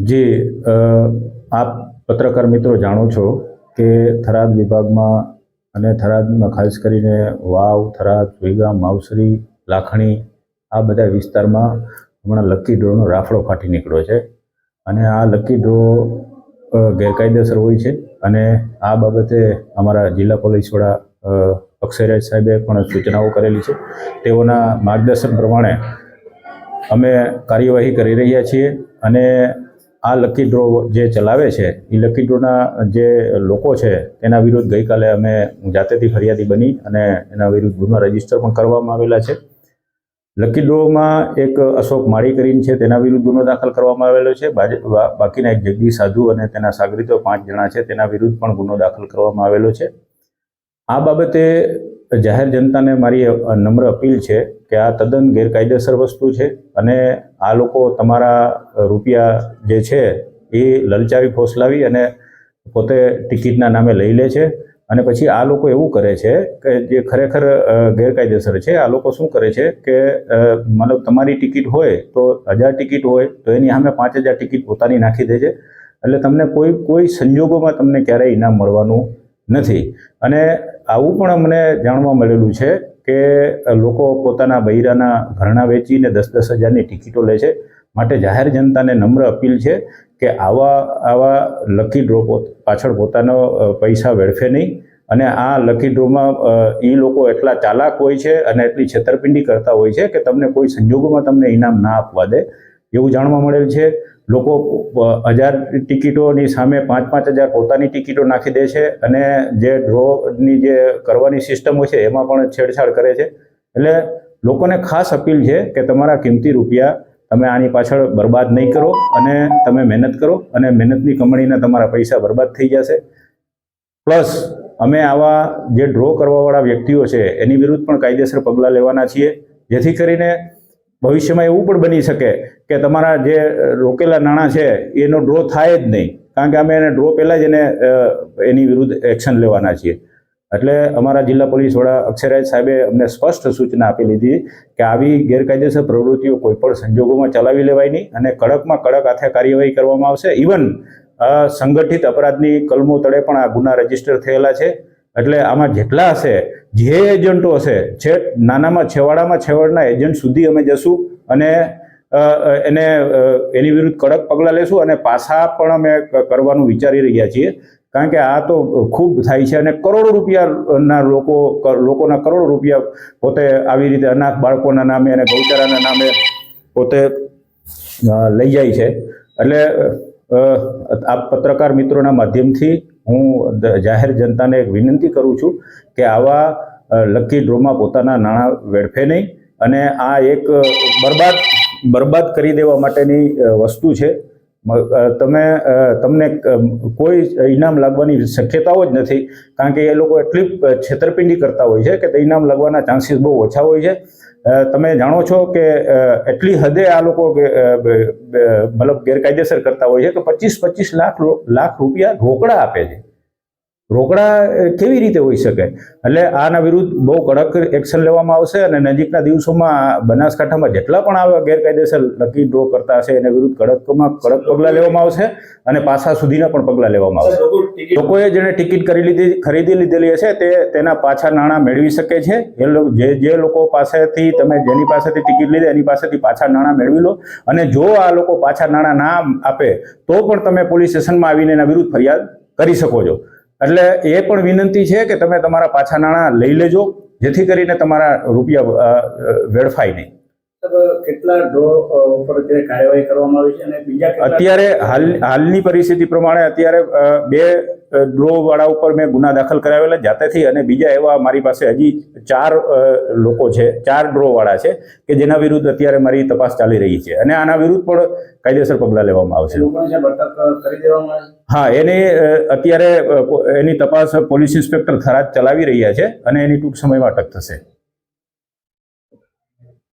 જી આપ પત્રકાર મિત્રો જાણો છો કે થરાદ વિભાગમાં અને થરાદમાં ખાસ કરીને વાવ, થરાદ, સુઈગામ, માવસરી, લાખણી આ બધા વિસ્તારમાં હમણાં લકી ડ્રોનો રાફડો ફાટી નીકળ્યો છે અને આ લકી ડ્રો ગેરકાયદેસર હોય છે અને આ બાબતે અમારા જિલ્લા પોલીસ વડા અક્ષયરાજ સાહેબે પણ સૂચનાઓ કરેલી છે। તેઓના માર્ગદર્શન પ્રમાણે અમે કાર્યવાહી કરી રહ્યા છીએ અને આ લકી ડ્રો જે ચલાવે છે એ લકી ડ્રોના જે લોકો છે તેના વિરુદ્ધ ગઈકાલે અમે જાતેથી ફરિયાદી બની અને એના વિરુદ્ધ ગુનો રજીસ્ટર પણ કરવામાં આવેલા છે। લકી ડ્રોમાં એક અશોક માળી કરીને છે તેના વિરુદ્ધ ગુનો દાખલ કરવામાં આવેલો છે। બાકીના એક જગદીશ સાધુ અને તેના સાગરીતો 5 જણા છે તેના વિરુદ્ધ પણ ગુનો દાખલ કરવામાં આવેલો છે। આ બાબતે જાહેર જનતાને મારી નમ્ર અપીલ છે કે આ તદ્દન ગેરકાયદેસર વસ્તુ છે અને આ લોકો તમારા રૂપિયા જે છે એ લલચાવી ફોસલાવી અને પોતે ટિકિટના નામે લઈ લે છે અને પછી આ લોકો એવું કરે છે કે જે ખરેખર ગેરકાયદેસર છે। આ લોકો શું કરે છે કે મતલબ તમારી ટિકિટ હોય તો 1000 ટિકિટ હોય તો એની સામે 5000 ટિકિટ પોતાની નાખી દે છે એટલે તમને કોઈ સંજોગોમાં તમને ક્યારેય ઇનામ મળવાનું નથી। અને આવું પણ અમને જાણવા મળેલું છે કે લોકો પોતાના બૈરાના ઘરણા વેચીને 10-10 હજારની ટિકિટો લે છે। માટે જાહેર જનતાને નમ્ર અપીલ છે કે આવા લકી ડ્રો પાછળ પોતાનો પૈસા વેડફે નહીં અને આ લકી ડ્રોમાં એ લોકો એટલા ચાલાક હોય છે અને એટલી છેતરપિંડી કરતા હોય છે કે તમને કોઈ સંજોગોમાં તમને ઇનામ ના આપવા દે એવું જાણવા મળેલ છે। લોકો 1000 ટિકિટોની સામે 5-5000 પોતાની ટિકિટો નાખી દે છે અને જે ડ્રોની જે કરવાની સિસ્ટમ હોય છે એમાં પણ છેડછાડ કરે છે। એટલે લોકોને ખાસ અપીલ છે કે તમારા કિંમતી રૂપિયા તમે આની પાછળ બરબાદ નહીં કરો અને તમે મહેનત કરો અને મહેનતની કમાણીના તમારા પૈસા બરબાદ થઈ જશે। પ્લસ અમે આવા જે ડ્રો કરવાવાળા વ્યક્તિઓ છે એની વિરુદ્ધ પણ કાયદેસર પગલાં લેવાના છીએ જેથી કરીને ભવિષ્યમાં એવું પણ બની શકે કે તમારા જે રોકેલા નાણાં છે એનો ડ્રો થાય જ નહીં કારણ કે અમે એને ડ્રો પહેલાં જ એની વિરુદ્ધ એક્શન લેવાના છીએ। એટલે અમારા જિલ્લા પોલીસ વડા અક્ષયરાજ સાહેબે અમને સ્પષ્ટ સૂચના આપી લીધી કે આવી ગેરકાયદેસર પ્રવૃત્તિઓ કોઈપણ સંજોગોમાં ચલાવી લેવાય નહીં અને કડકમાં કડક હાથે કાર્યવાહી કરવામાં આવશે। ઇવન સંગઠિત અપરાધની કલમો તળે પણ આ ગુના રજીસ્ટર થયેલા છે। એટલે આમાં જેટલા હશે જે એજન્ટો હશે નાનામાં છેવાડાના એજન્ટ સુધી અમે જશું અને એની વિરુદ્ધ કડક પગલાં લેશું અને પાછા પણ અમે કરવાનું વિચારી રહ્યા છીએ કારણ કે આ તો ખૂબ થાય છે અને કરોડો રૂપિયાના લોકોના કરોડો રૂપિયા પોતે આવી રીતે અનાથ બાળકોના નામે અને ગૌચારાના નામે પોતે લઈ જાય છે। એટલે આ પત્રકાર મિત્રોના માધ્યમથી હું જાહેર જનતાને એક વિનંતી કરું છું કે આવા લકી ડ્રોમાં પોતાના નાણાં વેડફે નહીં અને આ એક બરબાદ કરી દેવા માટેની વસ્તુ છે। તમને કોઈ ઇનામ લાગવાની શક્યતાઓ જ નથી કારણ કે એ લોકો એટલી છેતરપિંડી કરતા હોય છે કે ઇનામ લાગવાના ચાન્સીસ બહુ ઓછા હોય છે। તમે જાણો છો કે એટલી હદે આ લોકો મતલબ ગેરકાયદેસર કરતા હોય છે કે 25-25 લાખ રૂપિયા રોકડા આપે છે। રોકડા કેવી રીતે હોઈ શકે? એટલે આના વિરુદ્ધ બહુ કડક એક્શન લેવામાં આવશે અને નજીકના દિવસોમાં બનાસકાંઠામાં જેટલા પણ આવા ગેરકાયદેસર લકી ડ્રો કરતા હશે એને વિરુદ્ધ કડકમાં કડક પગલાં લેવામાં આવશે અને પાછા સુધીના પણ પગલાં લેવામાં આવશે। લોકોએ જેણે ટિકિટ ખરીદી લીધેલી હશે તેના પાછા નાણાં મેળવી શકે છે। જે લોકો પાસેથી જેની પાસેથી ટિકિટ લીધી એની પાસેથી પાછા નાણાં મેળવી લો અને જો આ લોકો પાછા નાણાં ના આપે તો પણ તમે પોલીસ સ્ટેશનમાં આવીને એના વિરુદ્ધ ફરિયાદ કરી શકો છો। એટલે એ પણ વિનંતી છે કે તમે તમારા પાછા નાણાં લઈ લેજો જેથી કરીને તમારા રૂપિયા વેડફાય નહીં। કેટલા ડ્રો ઉપર કાર્યવાહી કરવામાં આવી છે અને બીજા અત્યારે હાલની પરિસ્થિતિ પ્રમાણે અત્યારે 2 ડ્રો વાળા ઉપર મેં ગુના દાખલ કરાવેલા જાતેથી અને બીજા એવા મારી પાસે હજી 4 લોકો છે 4 ડ્રો વાળા છે કે જેના વિરુદ્ધ અત્યારે મારી તપાસ ચાલી રહી છે અને આના વિરુદ્ધ પણ કાયદેસર પગલાં લેવામાં આવશે। હા અત્યારે એની તપાસ પોલીસ ઇન્સ્પેક્ટર થરાદ ચલાવી રહ્યા છે અને એની ટૂંક સમયમાં અટક થશે।